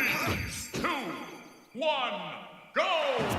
3, 2, 1, go!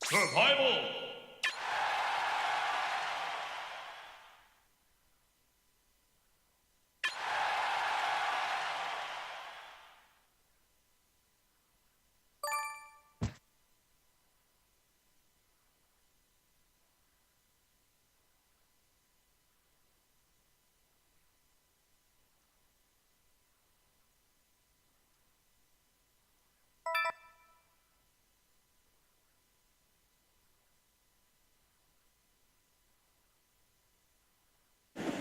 Survival!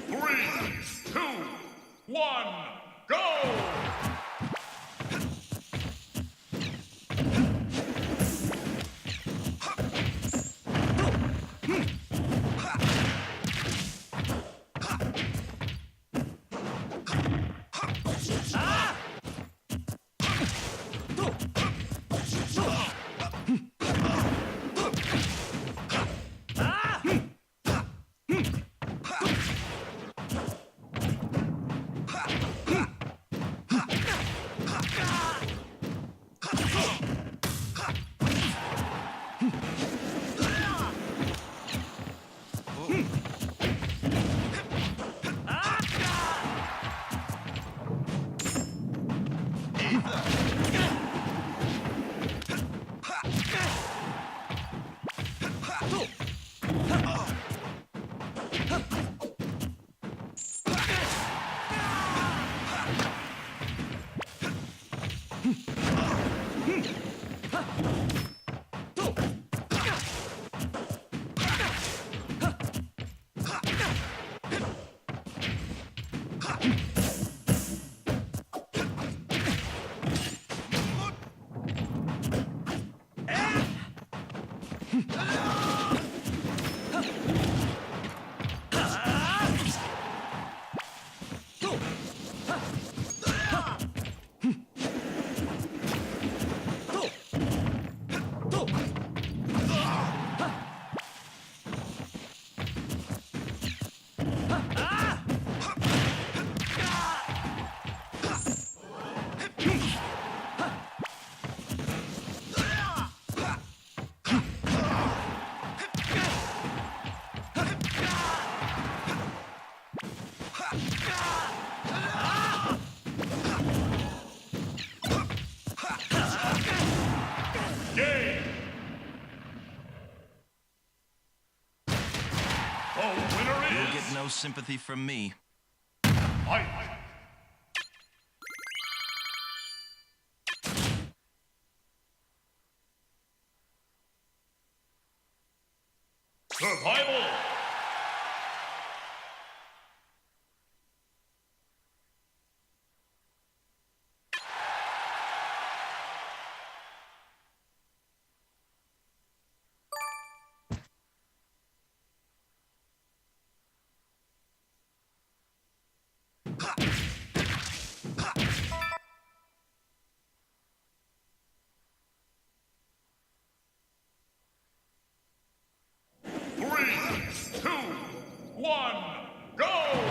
Three, two, one, go! no sympathy from me. Fight! Survival! Three, two, one, go!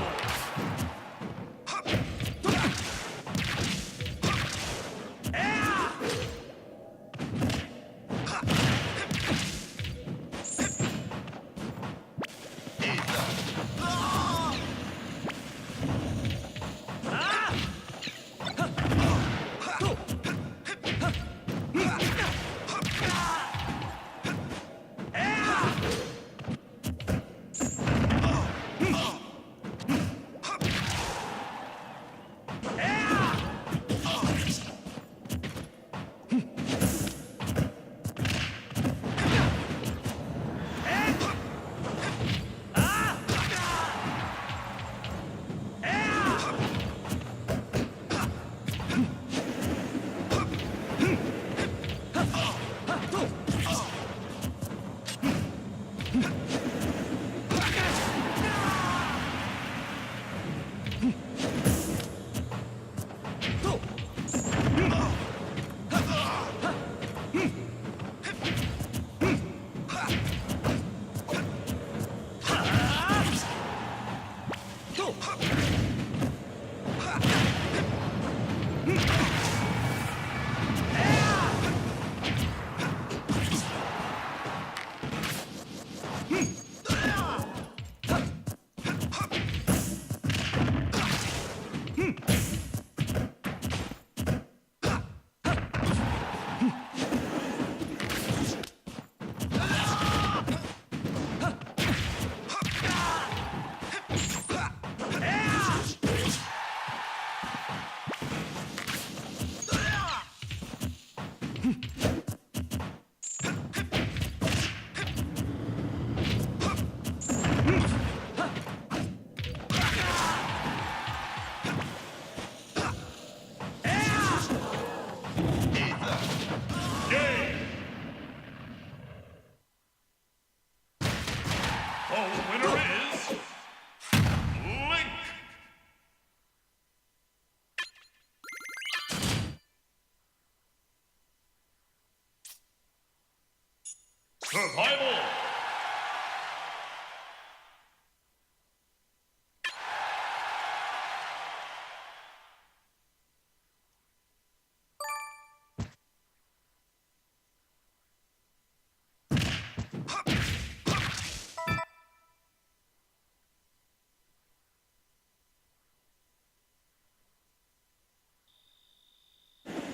Survival!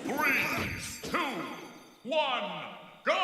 Three, two, one, go!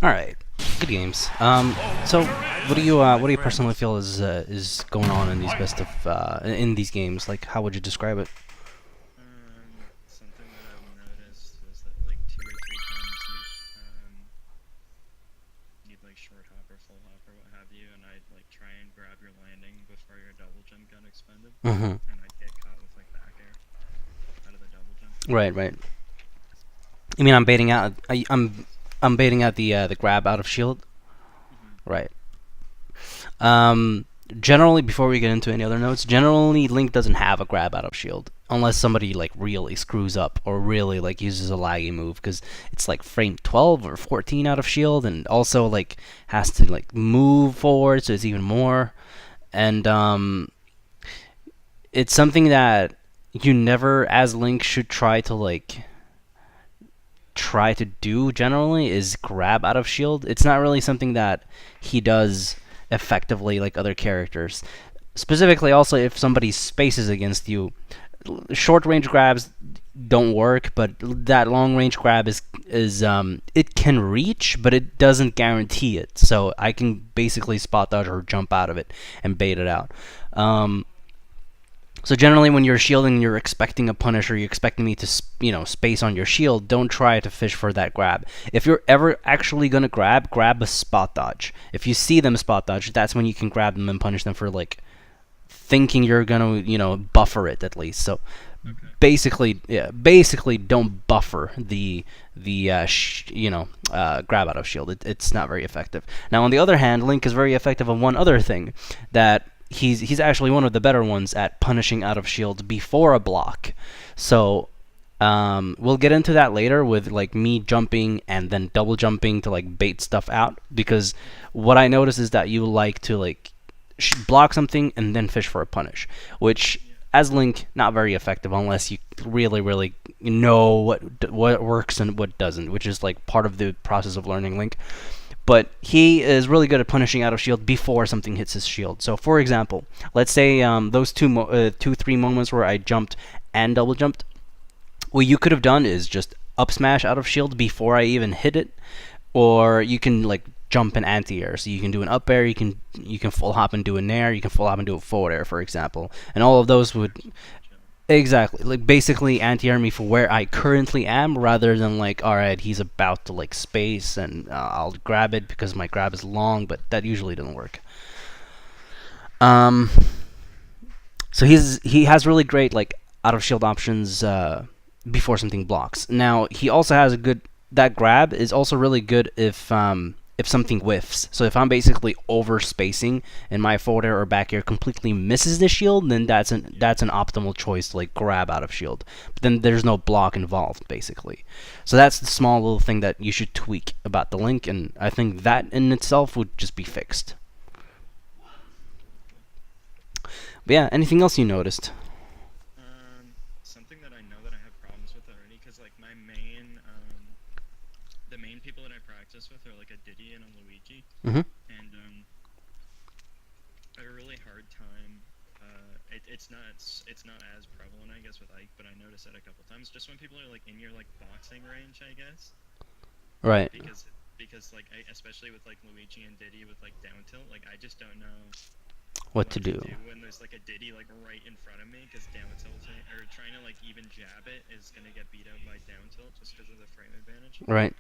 All right, good games. So what do you personally feel is going on in these best of in these games? Like, how would you describe it? Something that I've noticed is that like two or three times you'd like short hop or full hop or what have you, and I'd like try and grab your landing before your double jump got expended, Mm-hmm. and I'd get caught with like back air out of the double jump. Right, right. I mean, I'm baiting out. I'm baiting out the grab out of shield. Mm-hmm. Right. Um, Generally, before we get into any other notes, generally Link doesn't have a grab out of shield unless somebody like really screws up or really like uses a laggy move because it's like frame 12 or 14 out of shield and also like has to like move forward, so it's even more. And it's something that you never, as Link, should try to do generally is grab out of shield. It's not really something that he does effectively like other characters. Specifically, also if somebody spaces against you, short range grabs don't work, but that long range grab is it can reach, but it doesn't guarantee it. So I can basically spot dodge or jump out of it and bait it out. Um, so generally, when you're shielding, you're expecting a punish, or you're expecting me to, space on your shield. Don't try to fish for that grab. If you're ever actually gonna grab a spot dodge. If you see them spot dodge, that's when you can grab them and punish them for like thinking you're gonna, buffer it at least. So Okay. basically, don't buffer the grab out of shield. It's not very effective. Now, on the other hand, Link is very effective on one other thing that he's actually one of the better ones at punishing out of shields before a block. So we'll get into that later with like me jumping and then double jumping to like bait stuff out because what I notice is that you like to like block something and then fish for a punish, which Yeah. as Link not very effective unless you really know what works and what doesn't, which is like part of the process of learning Link. But he is really good at punishing out of shield before something hits his shield. So, for example, let's say those 3 moments where I jumped and double jumped. What you could have done is just up smash out of shield before I even hit it, or you can like jump an anti-air. So you can do an up air, you can full hop and do a nair, you can full hop and do a forward air, for example, and all of those would Jump. exactly like basically anti-air me for where I currently am, rather than like, all right, he's about to like space and I'll grab it because my grab is long, but that usually doesn't work. Um, so he has really great like out of shield options before something blocks. Now he also has a good that grab is also really good if something whiffs. So if I'm basically over spacing and my forward air or back air completely misses the shield, then Yeah. that's an optimal choice to like grab out of shield. But then there's no block involved basically. So that's the small little thing that you should tweak about the Link, and I think that in itself would just be fixed. Okay. But yeah, anything else you noticed? Something that I know that I have problems with already, because like the main people that I practice with are like a Diddy and a Luigi, Mm-hmm. and I have a really hard time. It's not as prevalent, I guess, with Ike, but I noticed it a couple times. Just when people are like in your like boxing range, I guess, Right. because like especially with like Luigi and Diddy with like down tilt, like I just don't know What to what to do? do when there's like a Diddy like right in front of me, because down tilt or trying to like even jab it is gonna get beat out by down tilt just because of the frame advantage. Right.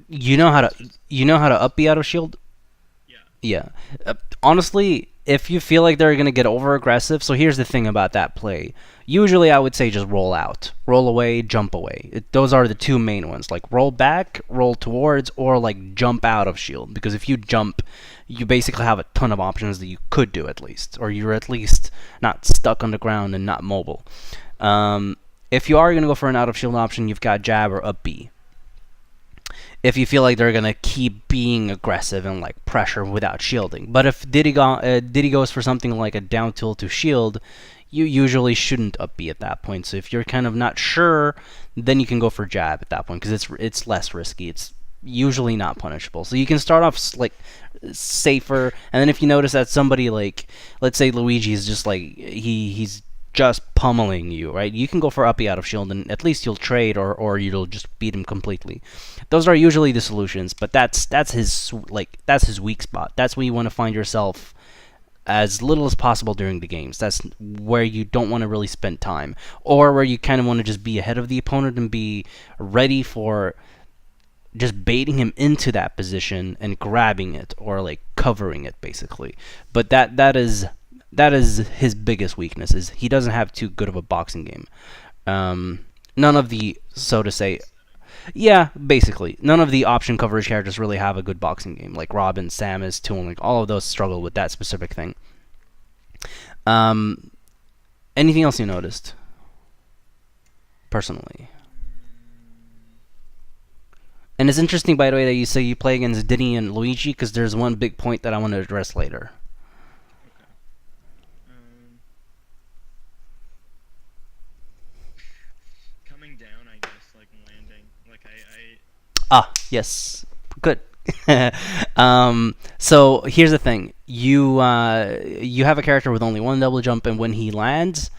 You know how to It's just up B out of shield. yeah. Yeah. Honestly, if you feel like they're going to get over aggressive, so here's the thing about that play. Usually I would say just roll out. Roll away, jump away. Those are the two main ones. Like roll back, roll towards, or like jump out of shield. Because if you jump, you basically have a ton of options that you could do at least. Or you're at least not stuck on the ground and not mobile. If you are going to go for an out of shield option, you've got jab or up B if you feel like they're gonna keep being aggressive and like pressure without shielding. But if Diddy goes for something like a down tilt to shield, you usually shouldn't up B at that point. So if you're kind of not sure, then you can go for jab at that point because it's less risky. It's usually not punishable. So you can start off like safer, and then if you notice that somebody like, let's say Luigi is just like he's just pummeling you, right? You can go for uppy out of shield, and at least you'll trade, or you'll just beat him completely. Those are usually the solutions, but that's his weak spot. That's where you want to find yourself as little as possible during the games. That's where you don't want to really spend time, or where you kind of want to just be ahead of the opponent and be ready for just baiting him into that position and grabbing it, or like covering it basically. But that is his biggest weakness, is he doesn't have too good of a boxing game. None of the, so to say, yeah, basically none of the option coverage characters really have a good boxing game. Like Robin, Samus, Toon, like all of those struggle with that specific thing. Anything else you noticed personally? And it's interesting, by the way, that you say you play against Diddy and Luigi, because there's one big point that I want to address later. Okay. Coming down, I guess, like landing. Like Ah, yes, good. So here's the thing: you have a character with only one double jump, and when he lands,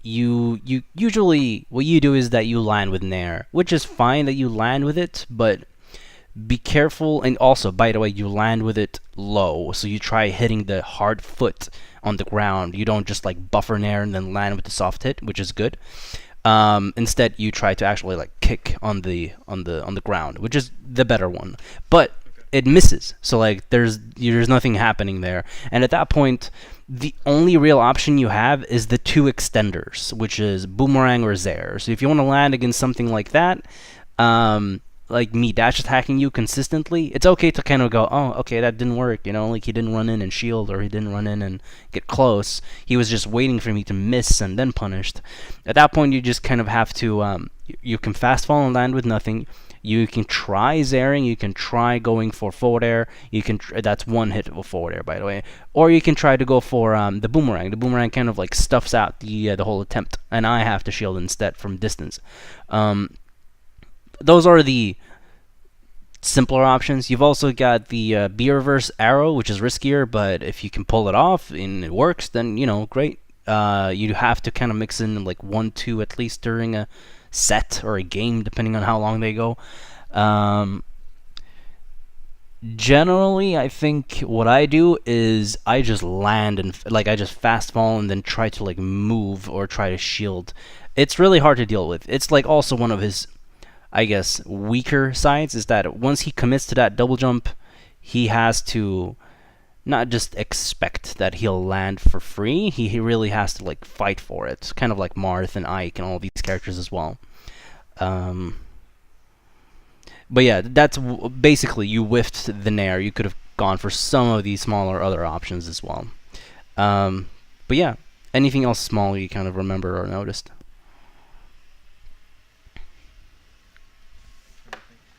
you usually, what you do is that you land with Nair, which is fine that you land with it, but be careful. And also, by the way, you land with it low, so you try hitting the hard foot on the ground. You don't just like buffer Nair and then land with the soft hit, which is good. Instead, you try to actually like kick on the ground, which is the better one. But it misses, so like there's nothing happening there. And at that point, the only real option you have is the two extenders, which is Boomerang or Zair. So if you want to land against something like that, like me dash attacking you consistently, it's okay to kind of go, oh, okay, that didn't work, you know, like he didn't run in and shield, or he didn't run in and get close. He was just waiting for me to miss and then punished. At that point, you just kind of have to, you can fast fall and land with nothing. You can try zairing, you can try going for forward air, you can that's one hit of forward air, by the way. Or you can try to go for the boomerang. The boomerang kind of like stuffs out the whole attempt, and I have to shield instead from distance. Those are the simpler options. You've also got the B reverse arrow, which is riskier, but if you can pull it off and it works, then, you know, great. You have to kind of mix in like 1-2 at least during a set or a game, depending on how long they go. Generally, I think what I do is I just land and like I just fast fall and then try to like move or try to shield. It's really hard to deal with. It's like also one of his, I guess, weaker sides, is that once he commits to that double jump, he has to not just expect that he'll land for free. He really has to like fight for it, kind of like Marth and Ike and all these characters as well. But yeah, that's basically, you whiffed the Nair. You could have gone for some of these smaller other options as well. But yeah, anything else small you kind of remember or noticed?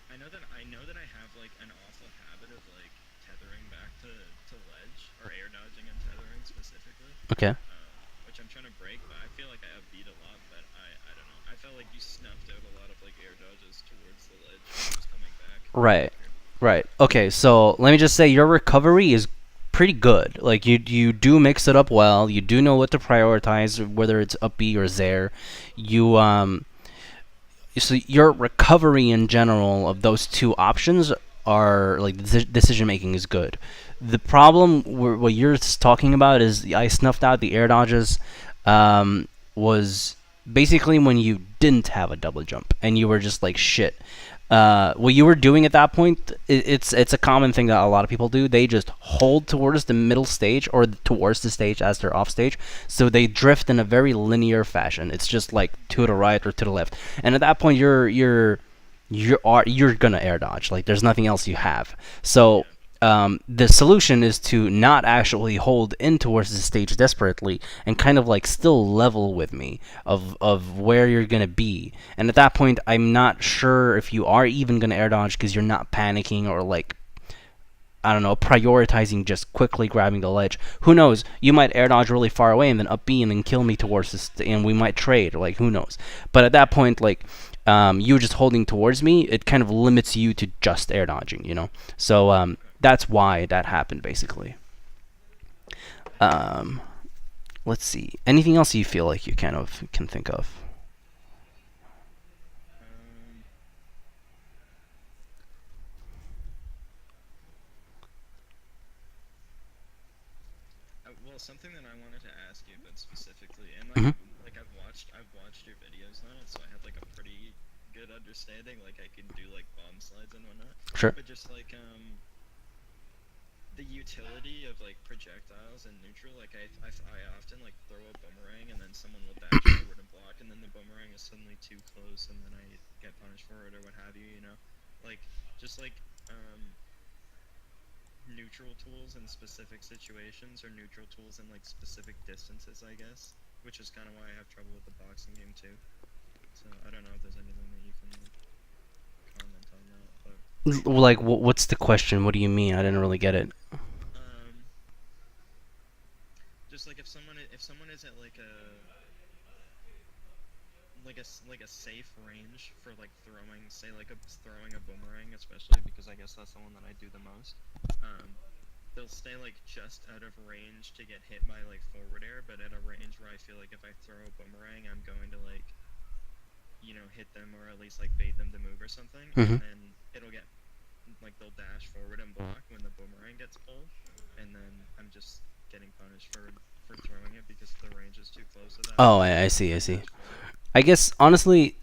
I know that I have like an awful habit of like tethering back to ledge, or air dodging and tethering specifically. Okay. Which I'm trying to break, but I feel like I have beat a lot. But I don't know. I felt like you snuffed out a lot of like air dodges towards the ledge when I was coming back. Right. Okay, so let me just say your recovery is pretty good. Like you do mix it up well. You do know what to prioritize, whether it's up B or Zair. So your recovery in general of those two options are like, decision making is good. The problem what you're talking about is I snuffed out the air dodges was basically when you didn't have a double jump and you were just like shit. What you were doing at that point, it's a common thing that a lot of people do. They just hold towards the middle stage or towards the stage as they're off stage, so they drift in a very linear fashion. It's just like to the right or to the left, and at that point you're gonna air dodge. Like there's nothing else you have. So the solution is to not actually hold in towards the stage desperately and kind of like still level with me of where you're gonna be. And at that point, I'm not sure if you are even gonna air dodge because you're not panicking or like, I don't know, prioritizing just quickly grabbing the ledge. Who knows? You might air dodge really far away and then up B and then kill me towards this, and we might trade. Like who knows? But at that point, like you just holding towards me, it kind of limits you to just air dodging. You know, so. That's why that happened, basically. Let's see. Anything else you feel like you kind of can think of? Um, well, something that I wanted to ask you about specifically, and Hmm. like I've watched your videos on it, so I have like a pretty good understanding. Like I can do like bomb slides and whatnot. Sure. But just like the utility of like projectiles and neutral. Like I often like throw a boomerang and then someone will dash forward and block, and then the boomerang is suddenly too close, and then I get punished for it or what have you. You know, like just like neutral tools in specific situations or neutral tools in like specific distances, I guess. Which is kind of why I have trouble with the boxing game too. So I don't know if there's anything that you can like, comment on that, but Like, what's the question? What do you mean? I didn't really get it. um, just like if someone is at like a safe range for like throwing, say like throwing a boomerang, especially because I guess that's the one that I do the most. Um, they'll stay like just out of range to get hit by like forward air, but at a range where I feel like if I throw a boomerang, I'm going to like hit them or at least like bait them to move or something, Hmm. and then it'll get like they'll dash forward and block when the boomerang gets pulled, and then I'm just getting punished for throwing it because the range is too close to that, Oh, so I see. I they see. dash forward. I guess honestly,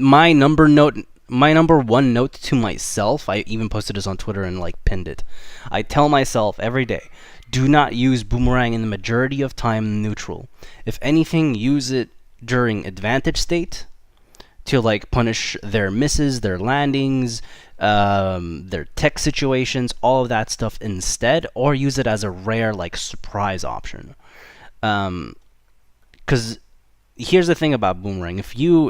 my number one note to myself. I even posted this on Twitter and like pinned it. I tell myself every day, do not use boomerang in the majority of time neutral. If anything, use it during advantage state to like punish their misses, their landings, their tech situations, all of that stuff instead, or use it as a rare like surprise option. Because here's the thing about boomerang: if you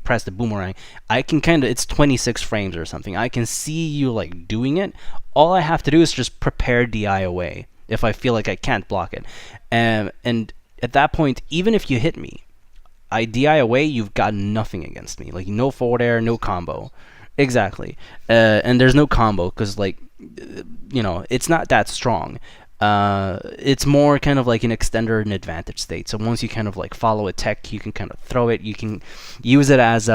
press the boomerang, I can kind of it's 26 frames or something. I can see you like doing it. All I have to do is just prepare DI away if I feel like I can't block it, and at that point, even if you hit me, I DI away, you've got nothing against me. Like no forward air, no combo. Exactly. And there's no combo because like it's not that strong. It's more kind of like an extender and advantage state. So once you kind of like follow a tech, you can kind of throw it. You can use it as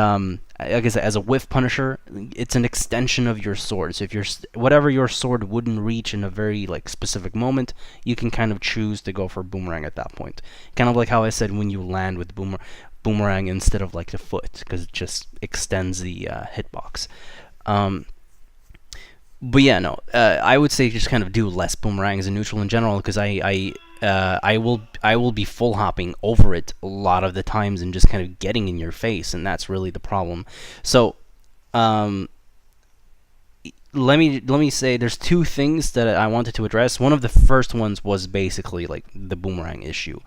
like I said, as a whiff punisher. It's an extension of your sword. So if whatever your sword wouldn't reach in a very like specific moment, you can kind of choose to go for boomerang at that point. Kind of like how I said when you land with boomerang instead of like the foot, because it just extends the hitbox. Um, but yeah, no, I would say just kind of do less boomerangs in neutral in general because I will be full hopping over it a lot of the times and just kind of getting in your face, and that's really the problem. So um, let me say there's two things that I wanted to address. One of the first ones was basically like the boomerang issue.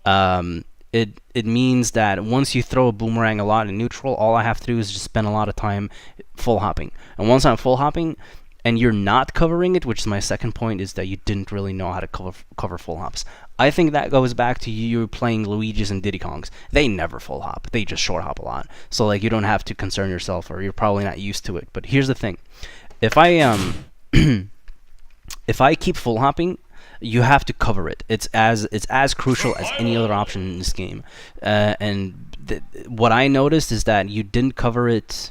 Um, it means that once you throw a boomerang a lot in neutral, all I have to do is just spend a lot of time full hopping. And once I'm full hopping, and you're not covering it, which is my second point, is that you didn't really know how to cover full hops. I think that goes back to you playing Luigi's and Diddy Kongs. They never full hop. They just short hop a lot. So like you don't have to concern yourself, or you're probably not used to it. But here's the thing: if I if I keep full hopping, you have to cover it. It's as crucial as any other option in this game. What I noticed is that you didn't cover it,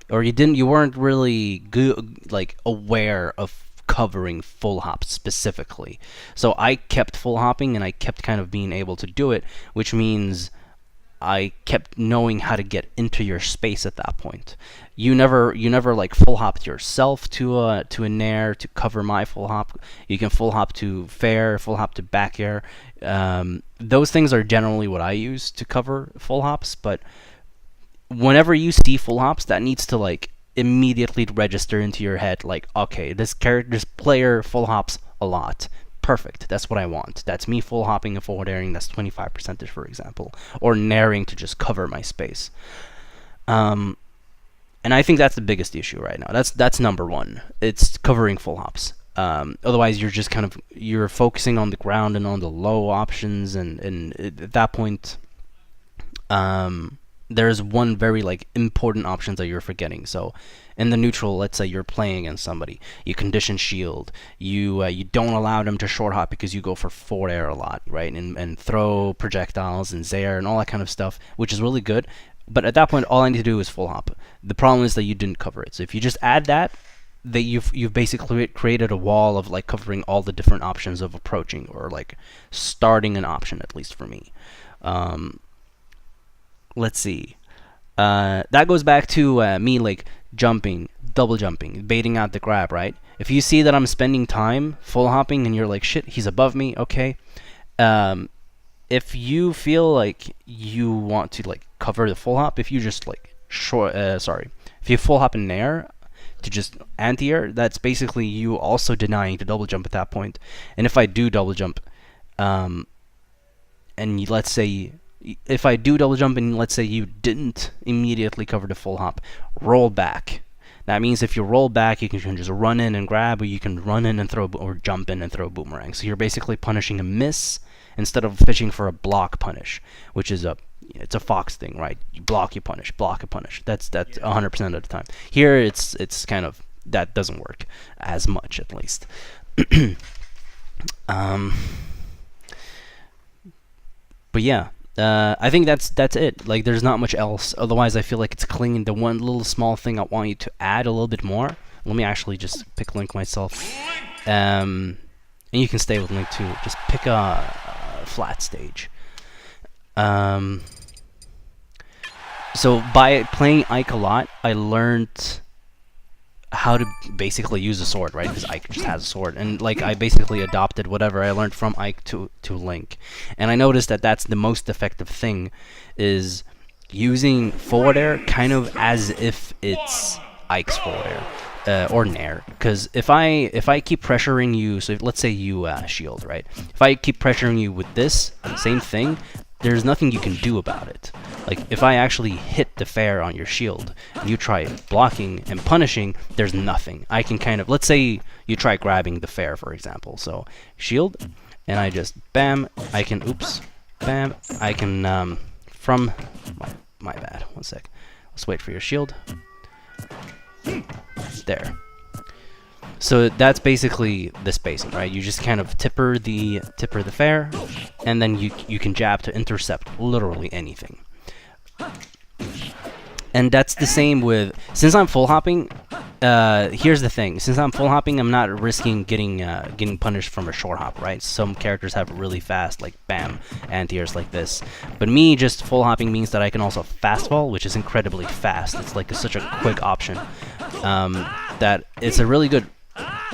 or you weren't really good, like aware of covering full hops specifically. So I kept full hopping and I kept kind of being able to do it, which means I kept knowing how to get into your space at that point. You never like full hopped yourself to a nair to cover my full hop. You can full hop to fair, full hop to back air. Those things are generally what I use to cover full hops, but whenever you see full hops, that needs to like immediately register into your head like, okay, this player full hops a lot. Perfect. That's what I want. That's me full hopping and forward airing. That's 25 percentage, for example, or nairing to just cover my space. And I think that's the biggest issue right now. That's number one. It's covering full hops. Otherwise, you're focusing on the ground and on the low options, and at that point, there's one very like important option that you're forgetting. So In the neutral, let's say you're playing against somebody, you condition shield, you don't allow them to short hop because you go for forward air a lot, right? And throw projectiles and zair and all that kind of stuff, which is really good. But at that point, all I need to do is full hop. The problem is that you didn't cover it. So if you just add that, you've basically created a wall of like covering all the different options of approaching, or like starting an option, at least for me. Let's see. That goes back to me like jumping, double jumping, baiting out the grab, right? If you see that I'm spending time full hopping and you're like, shit, he's above me, okay. If you feel like you want to like cover the full hop, if you just like if you full hop in air to just anti-air, that's basically you also denying the double jump at that point. And if I do double jump, and let's say if I do double jump and let's say you didn't immediately cover the full hop, roll back. That means if you roll back, you can just run in and grab, or you can run in and throw, or jump in and throw a boomerang. So you're basically punishing a miss instead of fishing for a block punish, which is it's a Fox thing, right? You block, you punish, block, you punish. That's 100% of the time. Here, it's kind of, that doesn't work as much, at least. But yeah, I think that's it. Like, there's not much else. Otherwise, I feel like it's clean. The one little small thing I want you to add a little bit more. Let me actually just pick Link myself. And you can stay with Link too. Just pick a flat stage. So by playing Ike a lot, I learned how to basically use a sword, right? Because Ike just has a sword, and like I basically adopted whatever I learned from Ike to Link, and I noticed that that's the most effective thing, is using forward air kind of as if it's Ike's forward air. Or nair, because if I keep pressuring you, so let's say you shield, right? If I keep pressuring you with this same thing, there's nothing you can do about it. Like, if I actually hit the fair on your shield, and you try blocking and punishing, there's nothing. I can kind of, let's say you try grabbing the fair, for example. So, shield, and I just, bam, I can, oops, bam, I can, from, my bad, one sec. Let's wait for your shield. There. So that's basically the spacing, right? You just kind of tipper the fair, and then you can jab to intercept literally anything. And that's the same with, since I'm full hopping, here's the thing, since I'm full hopping, I'm not risking getting punished from a short hop, right? Some characters have really fast, like bam, anti-airs like this. But me just full hopping means that I can also fast fall, which is incredibly fast. It's like such a quick option, that it's a really good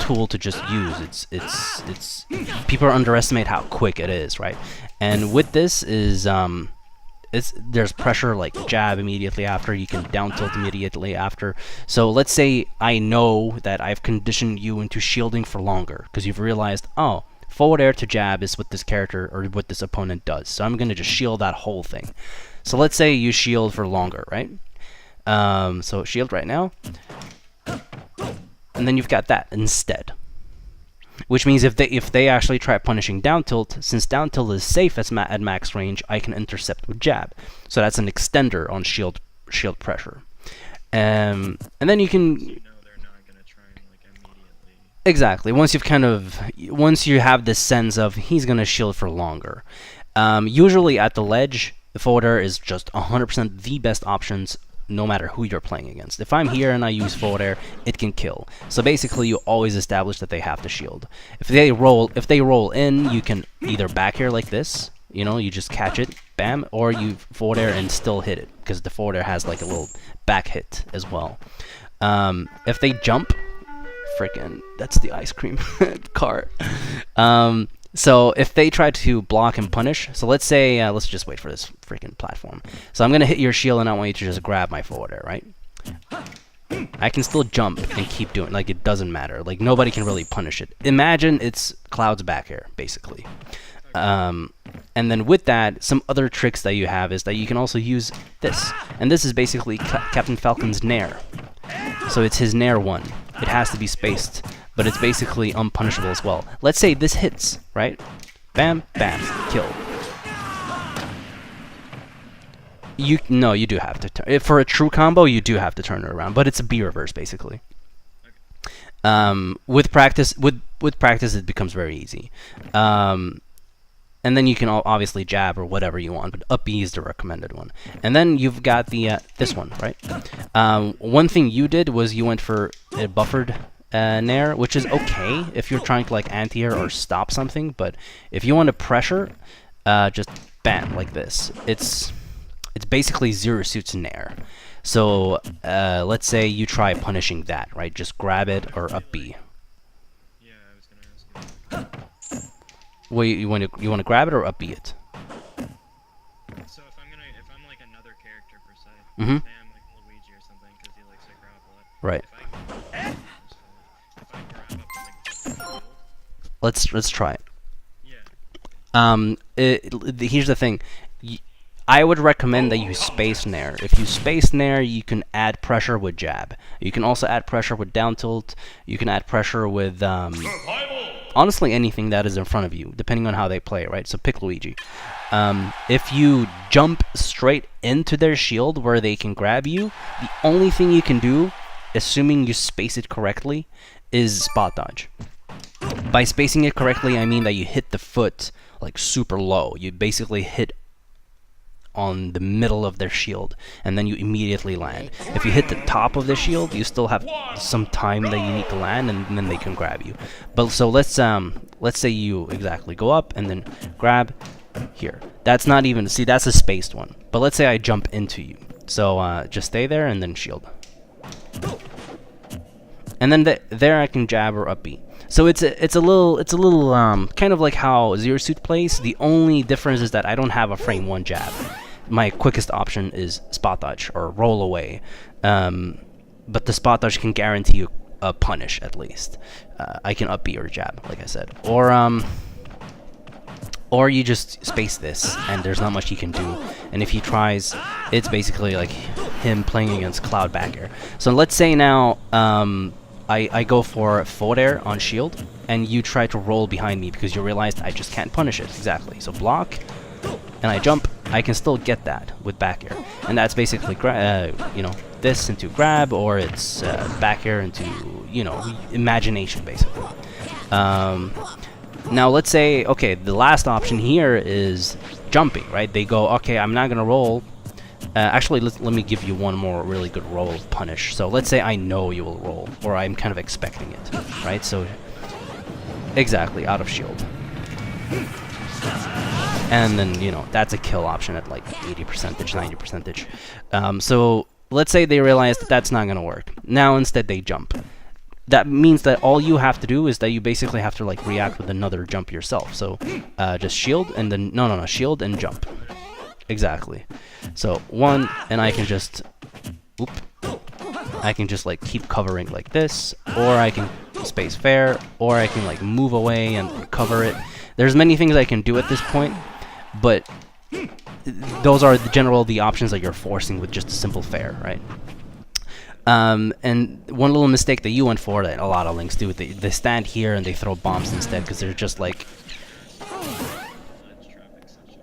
tool to just use. It's people underestimate how quick it is, right? And with this is there's pressure, like jab immediately after, you can down tilt immediately after. So let's say I know that I've conditioned you into shielding for longer, because you've realized, oh, forward air to jab is what this character or what this opponent does, so I'm gonna just shield that whole thing. So let's say you shield for longer, right? So shield right now, and then you've got that instead. Which means if they actually try punishing down tilt, since down tilt is safe at max range, I can intercept with jab. So that's an extender on shield pressure. And then you can. You know they're not gonna try and like immediately. Exactly. Once you have this sense of he's gonna shield for longer. Usually at the ledge, the forward air is just 100% the best options, no matter who you're playing against. If I'm here and I use forward air, it can kill. So basically, you always establish that they have to shield. If they roll in, you can either back air like this, you know, you just catch it, bam, or you forward air and still hit it, because the forward air has like a little back hit as well. If they jump, frickin', that's the ice cream cart. So if they try to block and punish, so let's say, let's just wait for this freaking platform. So I'm going to hit your shield and I want you to just grab my forward air, right? I can still jump and keep doing, like, it doesn't matter. Like, nobody can really punish it. Imagine it's Cloud's back air, basically. And then with that, some other tricks that you have is that you can also use this. And this is basically Captain Falcon's Nair. So it's his Nair 1. It has to be spaced, but it's basically unpunishable as well. Let's say this hits, right? Bam, bam, kill. No, you do have to turn for a true combo. You do have to turn it around, but it's a B reverse basically. With practice, with practice, it becomes very easy. And then you can obviously jab or whatever you want, but up B is the recommended one. And then you've got the this one, right? One thing you did was you went for a buffered nair, which is okay if you're trying to like anti-air or stop something, but if you want to pressure, just bam, like this. It's basically zero suits nair. So let's say you try punishing that, right? Just grab it or up B. Yeah, I was gonna ask you. Well, you want to grab it or up B it? So if I'm like another character per se, Mm-hmm. say I'm like Luigi or something because he likes to grapple it. Right. If I grab up and like flip the shield, Let's try it. yeah. Here's the thing. I would recommend that you space nair. If you space nair, you can add pressure with jab. You can also add pressure with down tilt. You can add pressure with Survival. honestly anything that is in front of you, depending on how they play, right? So pick Luigi. If you jump straight into their shield where they can grab you, the only thing you can do, assuming you space it correctly, is spot dodge. By spacing it correctly, I mean that you hit the foot like super low. You basically hit on the middle of their shield, and then you immediately land. If you hit the top of the shield, you still have some time that you need to land, and then they can grab you. But so let's say you exactly go up and then grab here. That's not even, see, that's a spaced one. But let's say I jump into you. So just stay there and then shield. And then there I can jab or up B. So it's a little kind of like how Zero Suit plays. The only difference is that I don't have a frame 1 jab. My quickest option is spot dodge or roll away. But the spot dodge can guarantee you a punish at least. I can up B or jab, like I said. Or you just space this, and there's not much you can do. And if he tries, it's basically like him playing against Cloud back air. So let's say now I go for forward air on shield, and you try to roll behind me because you realized I just can't punish it. Exactly. So block, and I jump. I can still get that with back air, and that's basically this into grab, or it's back air into imagination basically. Now let's say, okay, the last option here is jumping, right? They go, okay, I'm not gonna roll. Actually, let me give you one more really good roll of punish. So let's say I know you will roll, or I'm kind of expecting it, right? So exactly, out of shield. And then, that's a kill option at like 80%, 90%. So let's say they realize that that's not gonna work. Now instead they jump. That means that all you have to do is that you basically have to like react with another jump yourself. So just shield and then no, shield and jump. Exactly. So one, and I can just like keep covering like this, or I can space fair, or I can like move away and cover it. There's many things I can do at this point, but those are the options that you're forcing with just a simple fair, right? And one little mistake that you went for that a lot of links do, they stand here and they throw bombs instead because they're just like...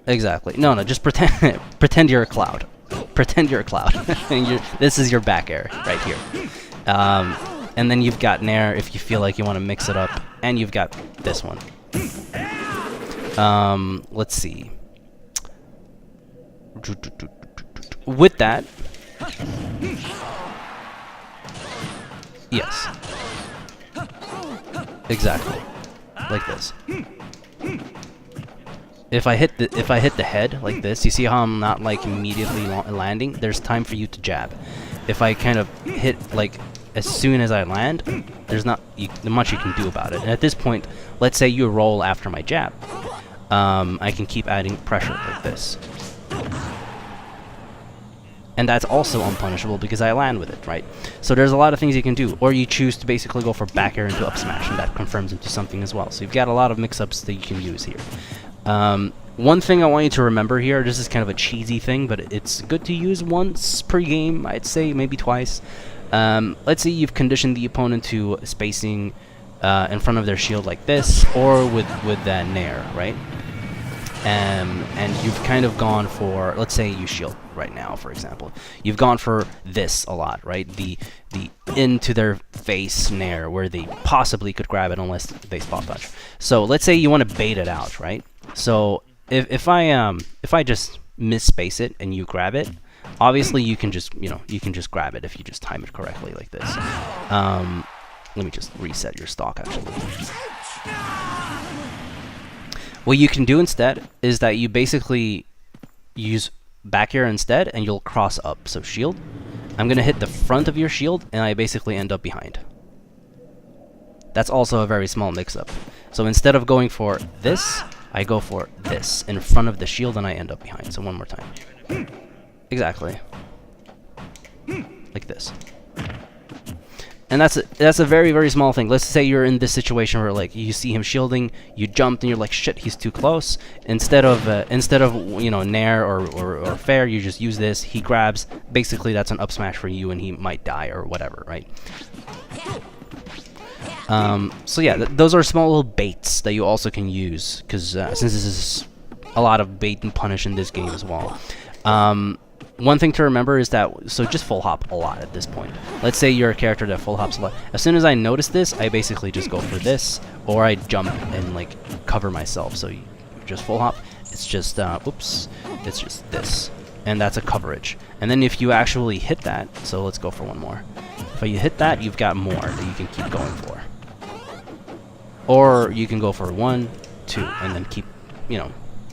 Exactly. No, just pretend you're a cloud. Pretend you're a cloud. This is your back air right here. And then you've got nair if you feel like you want to mix it up, and you've got this one. Let's see. With that... Yes. Exactly. Like this. If I hit the head like this, you see how I'm not like immediately landing? There's time for you to jab. If I kind of hit like as soon as I land, there's not much you can do about it. And at this point, let's say you roll after my jab. I can keep adding pressure like this. And that's also unpunishable because I land with it, right? So there's a lot of things you can do. Or you choose to basically go for back air into up smash, and that confirms into something as well. So you've got a lot of mix-ups that you can use here. One thing I want you to remember here, this is kind of a cheesy thing, but it's good to use once per game, I'd say, maybe twice. Let's say you've conditioned the opponent to spacing in front of their shield like this, or with that nair, right? and you've kind of gone for, let's say you shield right now, for example. You've gone for this a lot, right? The into their face snare where they possibly could grab it unless they spot dodge. So let's say you want to bait it out, right? So if I just misspace it and you grab it, obviously you can just grab it if you just time it correctly like this. Let me just reset your stock actually. What you can do instead is that you basically use back air instead, and you'll cross up. So shield. I'm going to hit the front of your shield, and I basically end up behind. That's also a very small mix-up. So instead of going for this, I go for this in front of the shield, and I end up behind. So one more time. Exactly. Like this. And that's a very, very small thing. Let's say you're in this situation where like you see him shielding, you jumped, and you're like, shit, he's too close. Instead of nair or fair, you just use this. He grabs. Basically, that's an up smash for you, and he might die or whatever, right? So yeah, those are small little baits that you also can use, because since this is a lot of bait and punish in this game as well. One thing to remember is that, so just full hop a lot at this point. Let's say you're a character that full hops a lot. As soon as I notice this, I basically just go for this, or I jump and like cover myself. So you just full hop. It's just oops, it's just this, and that's a coverage. And then if you actually hit that, so let's go for one more. If you hit that, you've got more that you can keep going for. Or you can go for 1, 2, and then keep,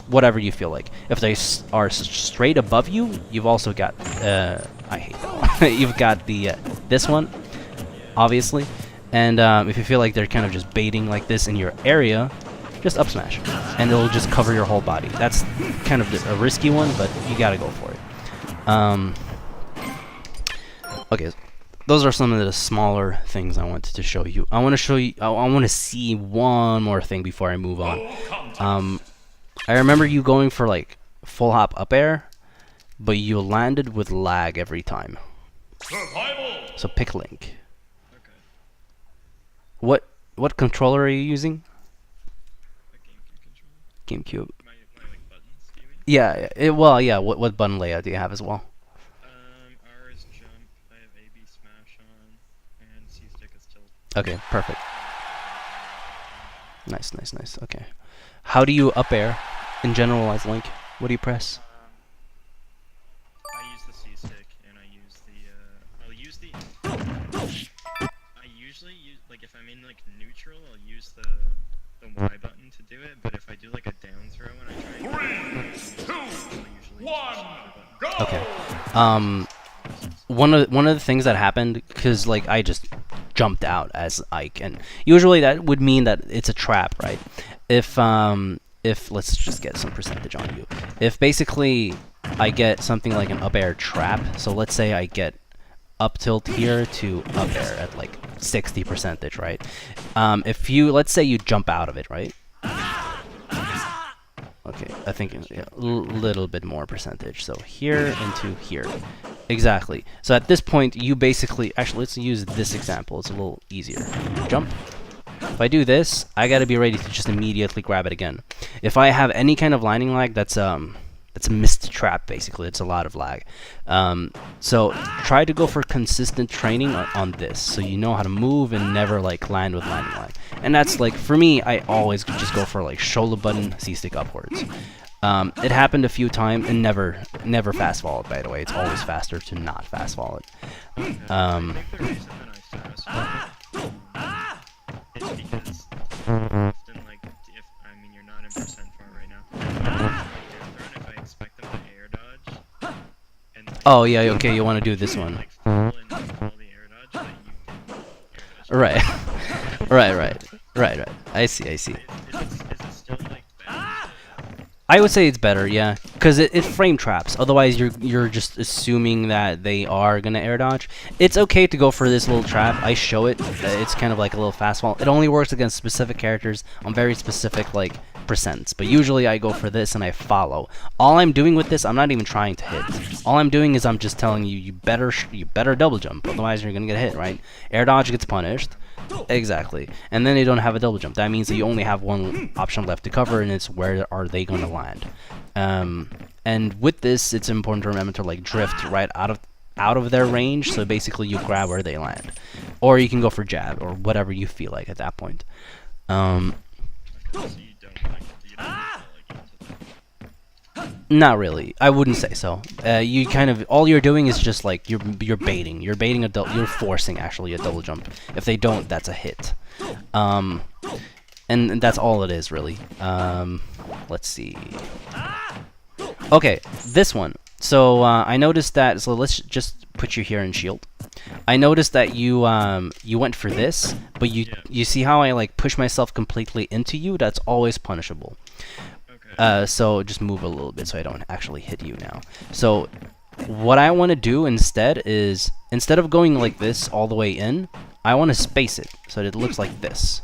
whatever you feel like. If they are straight above you, you've also got, I hate that one. You've got the, this one, obviously. And if you feel like they're kind of just baiting like this in your area, just up smash. And it'll just cover your whole body. That's kind of a risky one, but you gotta go for it. Okay, those are some of the smaller things I wanted to show you. I want to see one more thing before I move on. I remember you going for like full hop up air, but you landed with lag every time. Survival. So pick Link. Okay. What controller are you using? A GameCube controller. GameCube. My like buttons, do you mean? Yeah. What button layout do you have as well? R is jump. I have A B smash on, and C stick is tilt. Okay, perfect. Nice. Okay. How do you up air in general as Link? What do you press? I use the C stick, and I use the. I'll use the. I usually use like if I'm in like neutral, I'll use the Y button to do it. But if I do like a down throw and I try and 3, 2, I'll usually 1, use the go. Okay. One of the things that happened, because like I just jumped out as Ike, and usually that would mean that it's a trap, right? If let's just get some percentage on you. If basically I get something like an up air trap, so let's say I get up tilt here to up air at like 60%, right? If you, let's say you jump out of it, right? Okay, I think a little bit more percentage. So here into here. Exactly. So at this point, you basically, actually, let's use this example. It's a little easier. Jump. If I do this, I gotta be ready to just immediately grab it again. If I have any kind of landing lag, that's a missed trap, basically. It's a lot of lag. So try to go for consistent training on this, so you know how to move and never like land with landing lag. And that's like, for me, I always just go for like shoulder button, C-stick upwards. It happened a few times, and never fast forward, by the way. It's always faster to not fast forward. I think the reason that I fast is because often like if you're not in percent far right now. If I expect them to air dodge, and like, Oh yeah, okay. You want to do this one, like full and follow the air dodge, but you can air dodge. right. I see. Is it still like bad? I would say it's better, yeah, because it frame traps. Otherwise, you're just assuming that they are gonna air dodge. It's okay to go for this little trap. I show it. It's kind of like a little fastball. It only works against specific characters on very specific like percents. But usually I go for this and I follow. All I'm doing with this, I'm not even trying to hit. All I'm doing is I'm just telling you, you better double jump. Otherwise, you're gonna get hit, right? Air dodge gets punished. Exactly. And then they don't have a double jump. That means that you only have one option left to cover, and it's where are they going to land. And with this, it's important to remember to like drift right out of their range. So basically, you grab where they land, or you can go for jab or whatever you feel like at that point. So Not really. I wouldn't say so. You kind of all you're doing is just like you're baiting. You're baiting you're forcing actually a double jump. If they don't, that's a hit. And that's all it is really. Let's see. Okay, this one. So I noticed that. So let's just put you here in shield. I noticed that you went for this, but you see how I like push myself completely into you? That's always punishable. So just move a little bit so I don't actually hit you now. So what I want to do instead is, instead of going like this all the way in, I want to space it so that it looks like this.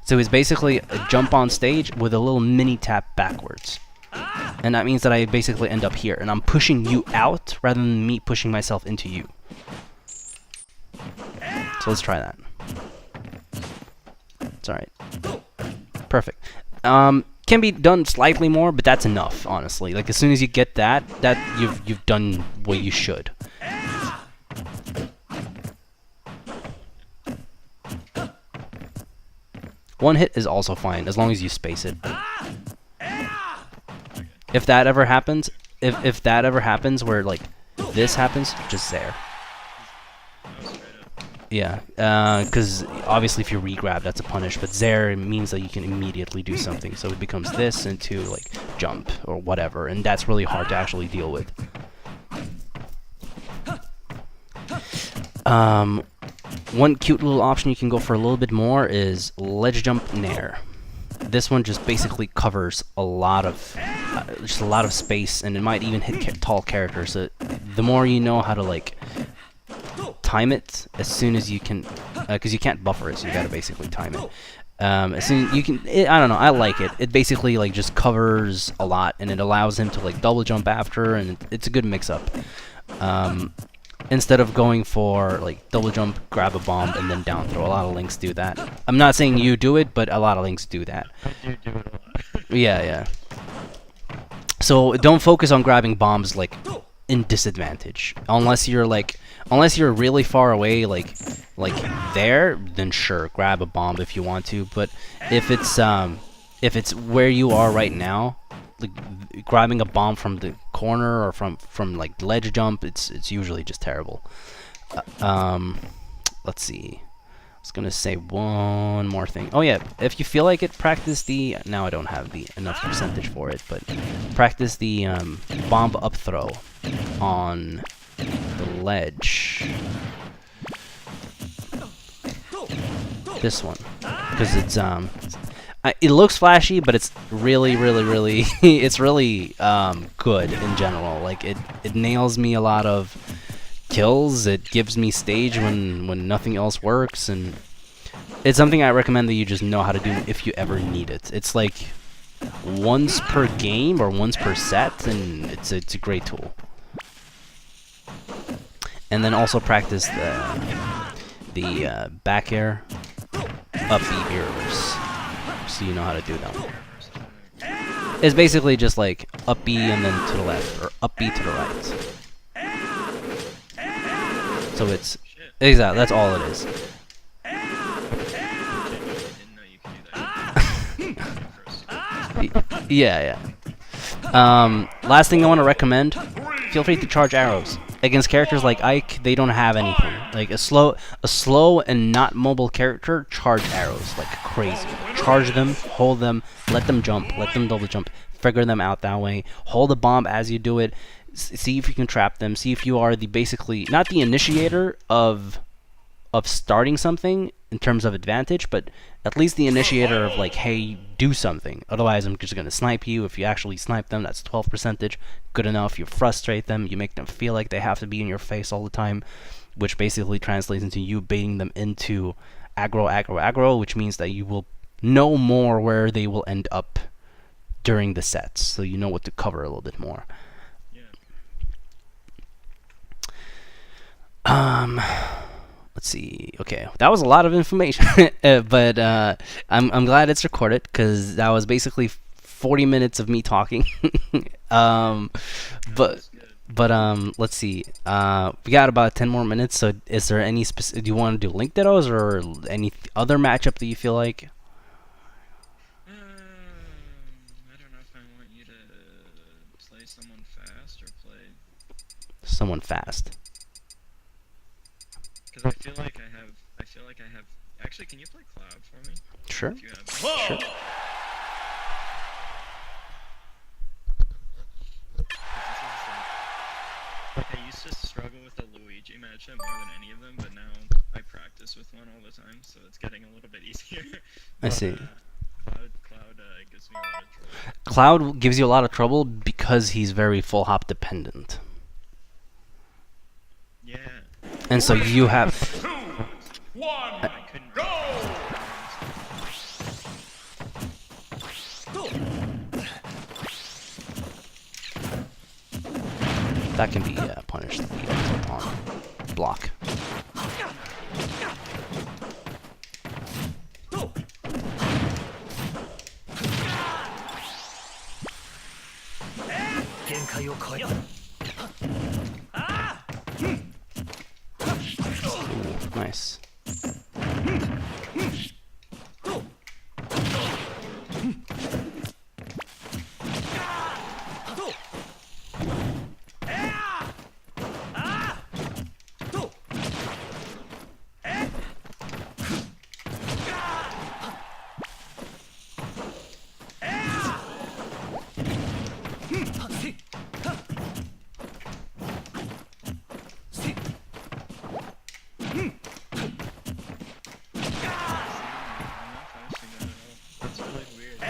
So it's basically a jump on stage with a little mini tap backwards. And that means that I basically end up here, and I'm pushing you out rather than me pushing myself into you. So let's try that. It's alright. Perfect. Can be done slightly more, but that's enough, honestly. Like, as soon as you get that you've done what you should. One hit is also fine, as long as you space it. If that ever happens, if that ever happens where, like, this happens, just there. Yeah, because obviously if you re-grab, that's a punish, but there means that you can immediately do something, so it becomes this into, like, jump or whatever, and that's really hard to actually deal with. One cute little option you can go for a little bit more is ledge jump nair. This one just basically covers a lot of just a lot of space, and it might even hit tall characters. So the more you know how to like time it, as soon as you can, because you can't buffer it, so you gotta basically time it. As soon as you can, I don't know. I like it. It basically like just covers a lot, and it allows him to like double jump after, and it's a good mix-up. Instead of going for like double jump, grab a bomb, and then down throw. A lot of links do that. I'm not saying you do it, but a lot of links do that. I do it a lot. Yeah. So don't focus on grabbing bombs like in disadvantage. Unless you're really far away, like there, then sure, grab a bomb if you want to. But if it's where you are right now, like grabbing a bomb from the corner or from like ledge jump, it's usually just terrible. Let's see. I was gonna say one more thing. Oh yeah, if you feel like it, practice the. Now I don't have the enough percentage for it, but practice the bomb up throw on the ledge. This one, because it looks flashy, but it's really it's really good in general. Like it nails me a lot of kills. It gives me stage when nothing else works, and it's something I recommend that you just know how to do if you ever need it. It's like once per game or once per set, and it's a great tool. And then also practice the back air, up B air reverse, so you know how to do that one. It's basically just like up B and then to the left, or up B to the right. So it's exactly, that's all it is. Yeah. Last thing I want to recommend: feel free to charge arrows. Against characters like Ike, they don't have anything. Like a slow and not mobile character, charge arrows like crazy. Charge them, hold them, let them jump, let them double jump, figure them out that way. Hold the bomb as you do it. See if you can trap them. See if you are basically not the initiator of starting something in terms of advantage, but at least the initiator of like, hey, do something. Otherwise, I'm just gonna snipe you. If you actually snipe them, that's 12 percentage. Good enough. You frustrate them. You make them feel like they have to be in your face all the time, which basically translates into you baiting them into aggro, which means that you will know more where they will end up during the sets, so you know what to cover a little bit more. let's see. Okay, that was a lot of information, but I'm glad it's recorded because that was basically 40 minutes of me talking. um, but let's see. We got about 10 more minutes. So is there any do you want to do Link Dittos or any other matchup that you feel like? I don't know if I want you to play someone fast or play. Someone fast. Because I feel like I have. Actually, can you play Cloud for me? Sure. If you have. Sure. Like, I used to struggle with the Luigi matchup more than any of them, but now I practice with one all the time, so it's getting a little bit easier. I see. Cloud gives me a lot of trouble. Cloud gives you a lot of trouble because he's very full hop dependent. Yeah. And so you have. 2, 1, I couldn't. go! That can be punished on block. Ooh, nice. That's really weird.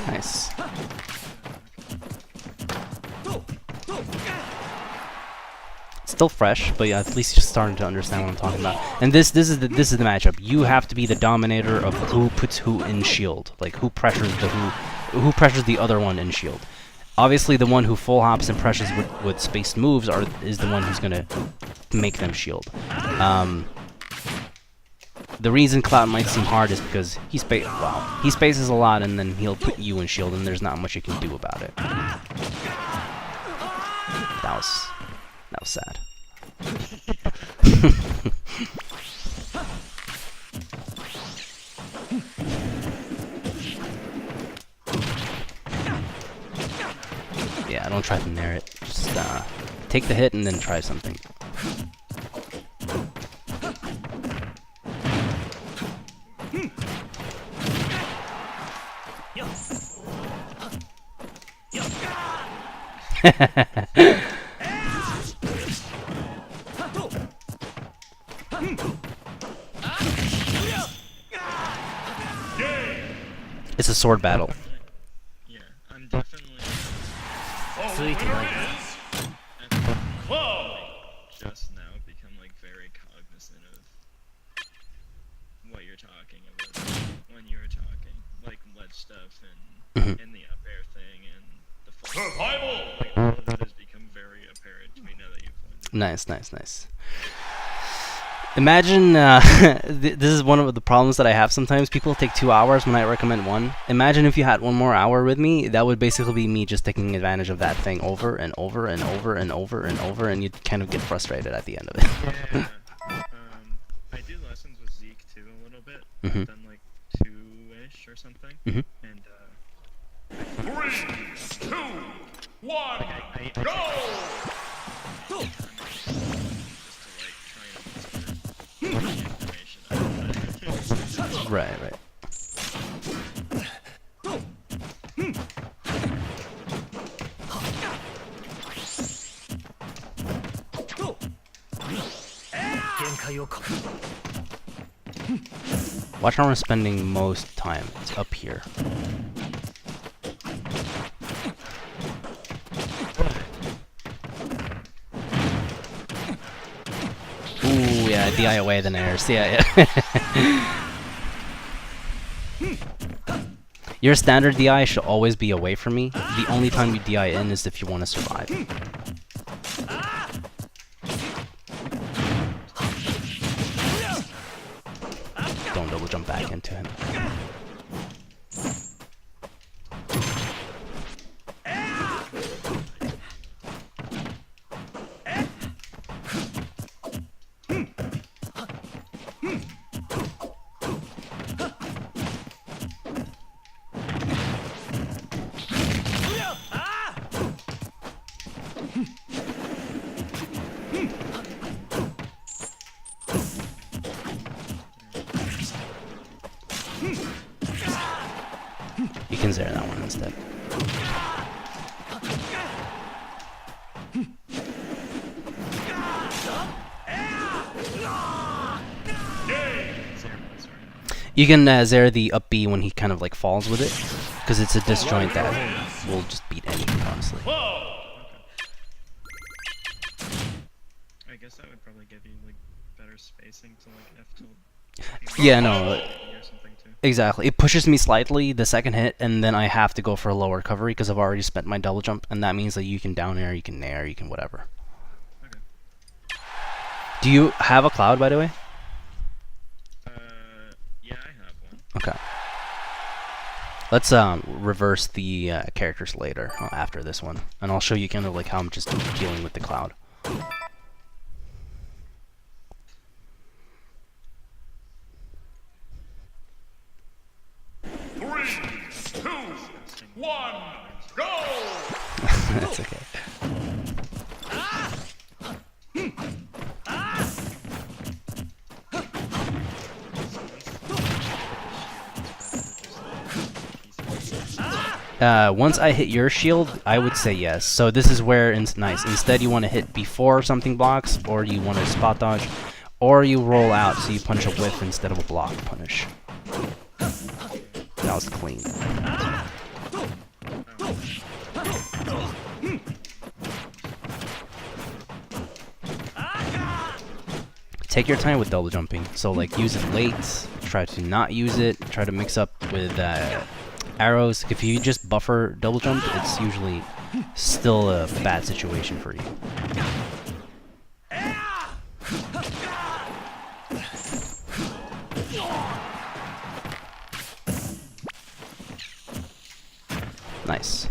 Nice. Still fresh, but yeah, at least you're starting to understand what I'm talking about. And this is the matchup. You have to be the dominator of who puts who in shield, like who pressures who pressures the other one in shield. Obviously, the one who full hops and pressures with spaced moves is the one who's gonna make them shield. The reason Cloud might seem hard is because he spaces a lot, and then he'll put you in shield, and there's not much you can do about it. That was sad. Yeah, don't try to nair it. Just take the hit and then try something. It's a sword battle. Yeah, I'm definitely. The winner is Cloud! Just now become like very cognizant of what you're talking about when you were talking, like ledge stuff and the up air thing and the full. Survival! Like, all of that has become very apparent to me now that you pointed. Nice. Imagine, this is one of the problems that I have sometimes. People take 2 hours when I recommend 1. Imagine if you had 1 more hour with me, that would basically be me just taking advantage of that thing over and over and over and over and over, and you'd kind of get frustrated at the end of it. Yeah. I do lessons with Zeke too a little bit. I've done like 2-ish or something. And 3, 2, 1, I go! Right. Watch how I'm spending most time. It's up here. Ooh, yeah, DI away the nairs. Yeah. Your standard DI should always be away from me. The only time you DI in is if you want to survive. Don't double jump back into him. You can zero that one instead. You can zero the up B when he kind of like falls with it, because it's a disjoint that will just beat anything, honestly. I guess that would probably give you like better spacing to like F tilt. Yeah, no. Or something too. Exactly. It pushes me slightly the second hit, and then I have to go for a low recovery because I've already spent my double jump, and that means that you can down air, you can nair, you can whatever. Okay. Do you have a cloud, by the way? Yeah, I have one. Okay. Let's reverse the characters later after this one, and I'll show you kind of like how I'm just dealing with the cloud. 3, 2, 1, go! That's okay. Once I hit your shield, I would say yes. So this is where nice. Instead, you want to hit before something blocks, or you want to spot dodge, or you roll out so you punch a whiff instead of a block punish. That was clean. Take your time with double jumping. So like use it late, try to not use it, try to mix up with arrows. If you just buffer double jump, it's usually still a bad situation for you. Nice.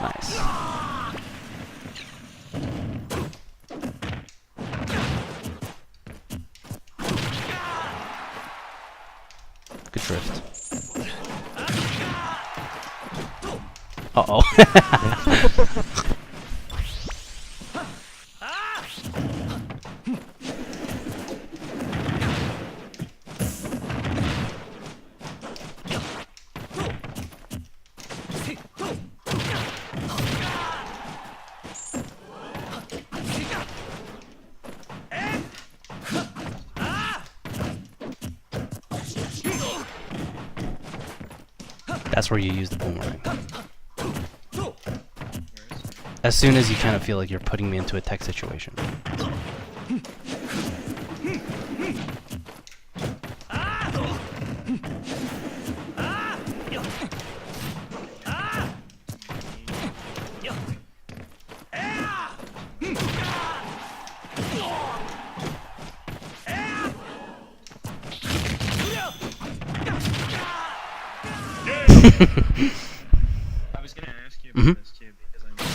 Nice. Good drift. Uh-oh. That's where you use the boomerang. As soon as you kind of feel like you're putting me into a tech situation. I was gonna ask you about this too because I know I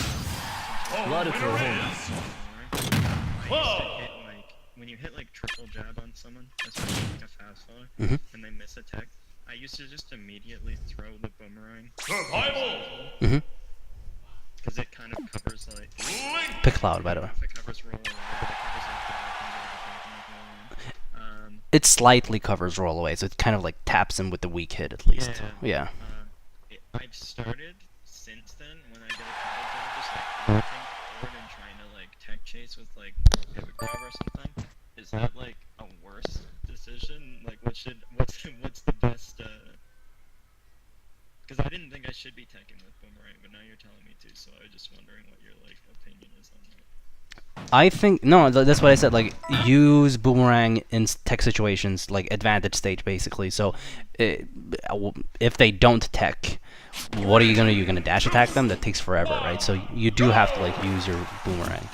used to hit like when you hit like triple jab on someone, especially like a fast faller, and they miss a tech. I used to just immediately throw the boomerang Survival! because it kind of covers like. Pick cloud, by the way. If it covers roll, but it covers like It slightly covers roll away, so it kind of like taps him with the weak hit at least. Yeah. I've started since then when I get a triple jab, just like looking forward and trying to like tech chase with like pivot grab or something. Is that like a worse decision? Like what's the best? Because I didn't think I should be teching with boomerang, but now you're telling me to, so I was just wondering what your like opinion is on that. I think no. That's what I said. Like, use boomerang in tech situations, like advantage stage, basically. So, it, if they don't tech, what are you gonna? You're gonna dash attack them? That takes forever, right? So you do have to like use your boomerang.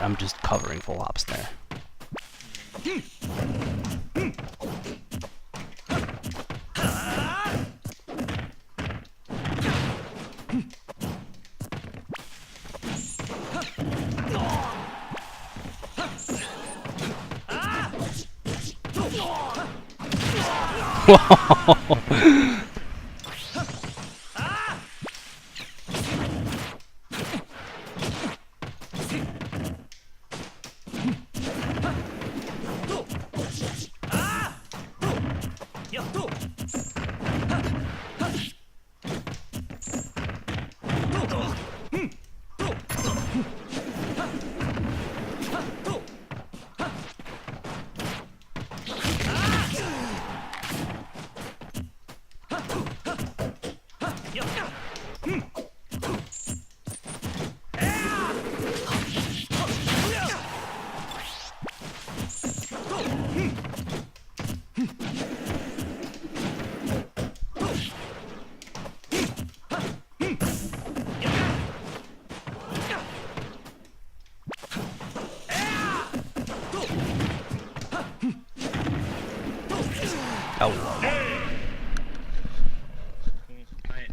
I'm just covering full hops there. Oh.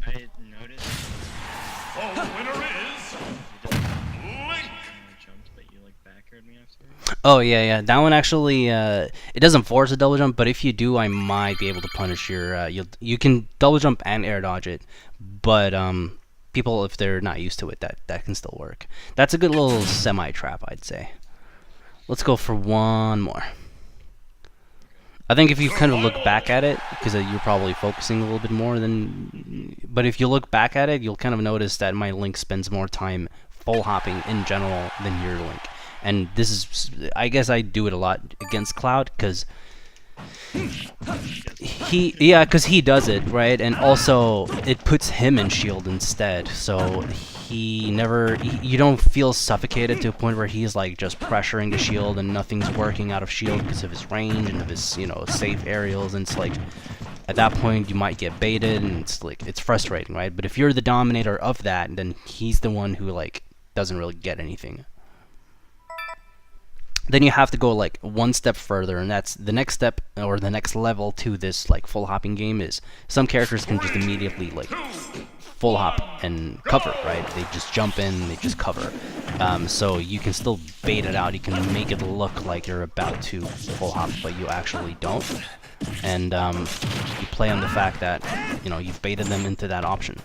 I noticed The winner is Link. I jumped, but you like backered me afterwards. Oh yeah. That one actually, it doesn't force a double jump, but if you do, I might be able to punish your. You can double jump and air dodge it, but people, if they're not used to it, that can still work. That's a good little semi trap, I'd say. Let's go for one more. I think if you kind of look back at it, because you're probably focusing a little bit more than... But if you look back at it, you'll kind of notice that my Link spends more time full hopping in general than your Link. And this is... I guess I do it a lot against Cloud, because... because he does it, right? And also, it puts him in shield instead, so he never... you don't feel suffocated to a point where he's like just pressuring the shield and nothing's working out of shield because of his range and of his, safe aerials, and it's like, at that point you might get baited, and it's like, it's frustrating, right? But if you're the dominator of that, then he's the one who like doesn't really get anything. Then you have to go like one step further, and that's the next step or the next level to this like full hopping game is some characters can just immediately like full hop and cover, right? They just jump in, they just cover. So you can still bait it out. You can make it look like you're about to full hop, but you actually don't. And you play on the fact that you've baited them into that option.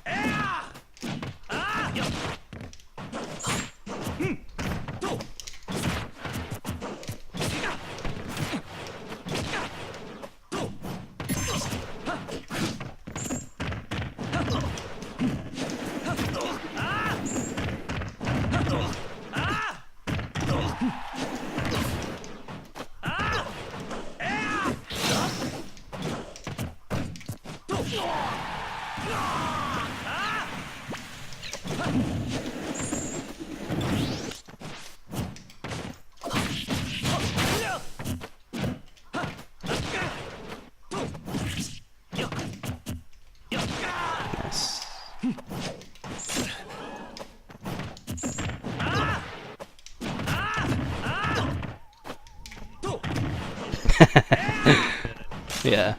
Yeah.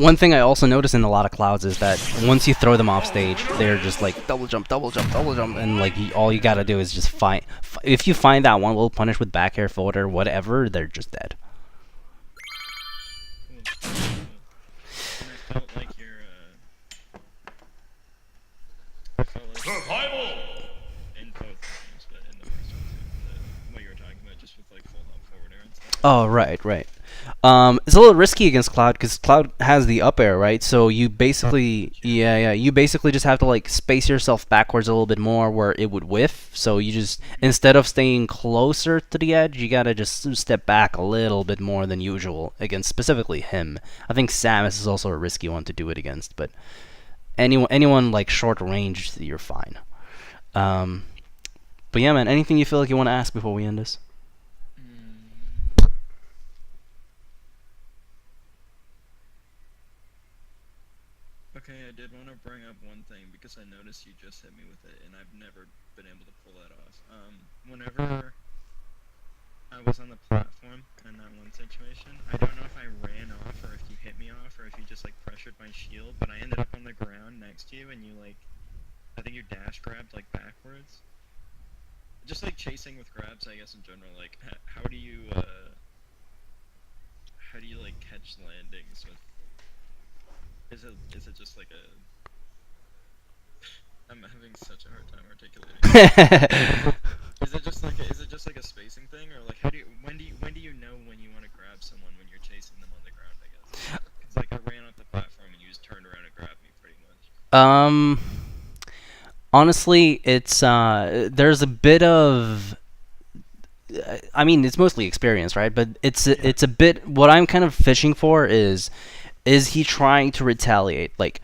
One thing I also notice in a lot of clouds is that once you throw them off stage, they're just like double jump, double jump, double jump, and like all you gotta do is just find. If you find that one little punish with back air, forward or whatever, they're just dead. Cool. And I felt like I felt like Survival! in both games, but in the first one too, what you were talking about, just with like full hop forward air and stuff. Oh, right, right. It's a little risky against Cloud because Cloud has the up air, right? So you basically, you basically just have to like space yourself backwards a little bit more where it would whiff. So you just, instead of staying closer to the edge, you gotta just step back a little bit more than usual against specifically him. I think Samus is also a risky one to do it against, but anyone like short range, you're fine. But yeah, man, anything you feel like you want to ask before we end this? Okay, I did want to bring up one thing because I noticed you just hit me with it, and I've never been able to pull that off. Whenever I was on the platform in that one situation, I don't know if I ran off or if you hit me off or if you just like pressured my shield, but I ended up on the ground next to you, and you like, I think you dash grabbed like backwards. Just like chasing with grabs, I guess in general. Like, how do you like catch landings with? Is it just like a? I'm having such a hard time articulating. Is it just like a spacing thing, or like when do you know when you want to grab someone when you're chasing them on the ground? I guess. It's like I ran off the platform and you just turned around and grabbed me pretty much. Honestly, it's there's a bit of. I mean, it's mostly experience, right? But it's a bit. What I'm kind of fishing for is he trying to retaliate? Like,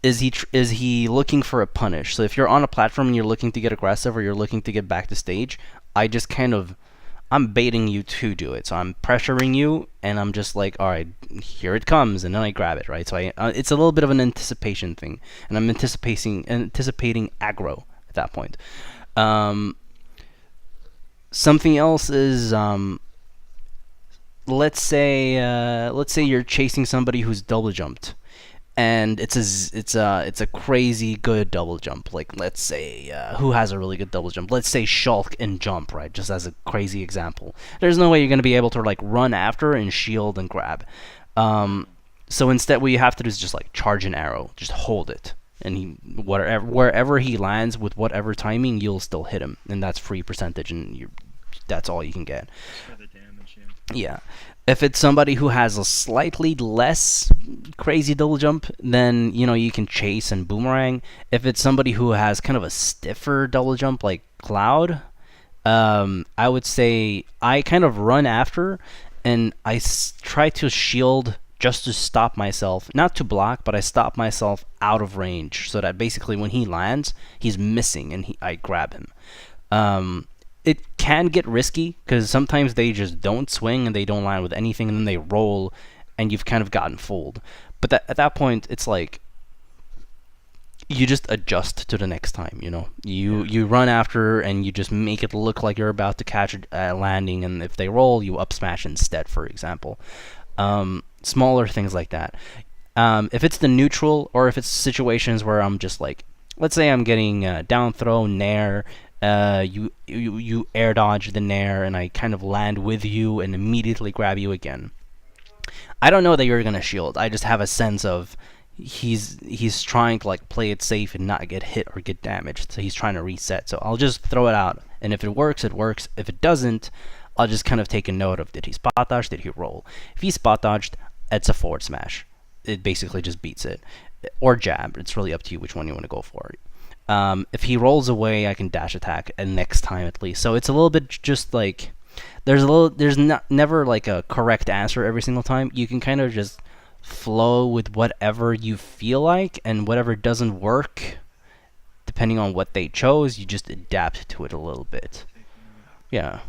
is he looking for a punish? So if you're on a platform and you're looking to get aggressive or you're looking to get back to stage, I just kind of, I'm baiting you to do it. So I'm pressuring you, and I'm just like, all right, here it comes, and then I grab it, right? So it's a little bit of an anticipation thing, and I'm anticipating aggro at that point. Something else is let's say you're chasing somebody who's double jumped, and it's a crazy good double jump. Like, let's say who has a really good double jump? Let's say Shulk and jump, right? Just as a crazy example. There's no way you're gonna be able to like run after and shield and grab. So instead, what you have to do is just like charge an arrow, just hold it, and wherever he lands with whatever timing, you'll still hit him, and that's free percentage, and that's all you can get. For the damage, yeah. Yeah. If it's somebody who has a slightly less crazy double jump, then, you can chase and boomerang. If it's somebody who has kind of a stiffer double jump like Cloud, I would say I kind of run after, and I try to shield just to stop myself. Not to block, but I stop myself out of range, so that basically when he lands, he's missing, and I grab him. It can get risky because sometimes they just don't swing and they don't land with anything, and then they roll, and you've kind of gotten fooled. But at that point, it's like you just adjust to the next time. You run after and you just make it look like you're about to catch a landing, and if they roll, you up smash instead, for example. Smaller things like that. If it's the neutral, or if it's situations where I'm just like, let's say I'm getting down throw, nair. You air dodge the nair, and I kind of land with you and immediately grab you again. I don't know that you're gonna shield. I just have a sense of he's trying to like play it safe and not get hit or get damaged. So he's trying to reset. So I'll just throw it out, and if it works, it works. If it doesn't, I'll just kind of take a note of, did he spot dodge? Did he roll? If he spot dodged, it's a forward smash. It basically just beats it, or jab. It's really up to you which one you want to go for. If he rolls away, I can dash attack, and next time at least. So it's a little bit just like there's never like a correct answer every single time. You can kind of just flow with whatever you feel like, and whatever doesn't work, depending on what they chose, you just adapt to it a little bit. Yeah.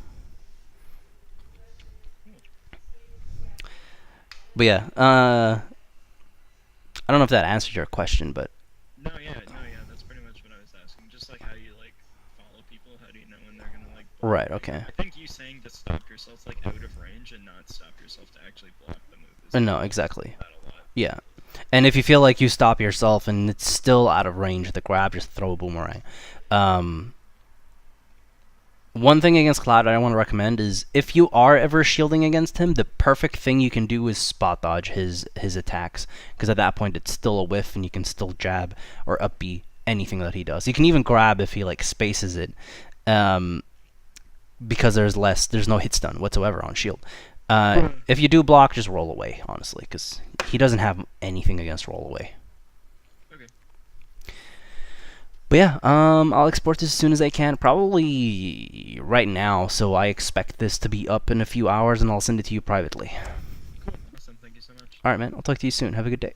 But yeah, I don't know if that answered your question, but No, yeah, that's pretty much what I was asking. Just like how do you like follow people? How do you know when they're gonna like block? right, okay. I think you saying to stop yourself like out of range and not stop yourself to actually block the move is No, exactly. that a lot. Yeah. And if you feel like you stop yourself and it's still out of range of the grab, just throw a boomerang. One thing against Cloud I want to recommend is if you are ever shielding against him, the perfect thing you can do is spot dodge his attacks, because at that point it's still a whiff and you can still jab or up B anything that he does. You can even grab if he like spaces it, because there's no hit stun whatsoever on shield. If you do block, just roll away, honestly, because he doesn't have anything against roll away. Okay. But yeah, I'll export this as soon as I can, probably right now, so I expect this to be up in a few hours, and I'll send it to you privately. Cool. Awesome. Thank you so much. Alright, man, I'll talk to you soon. Have a good day.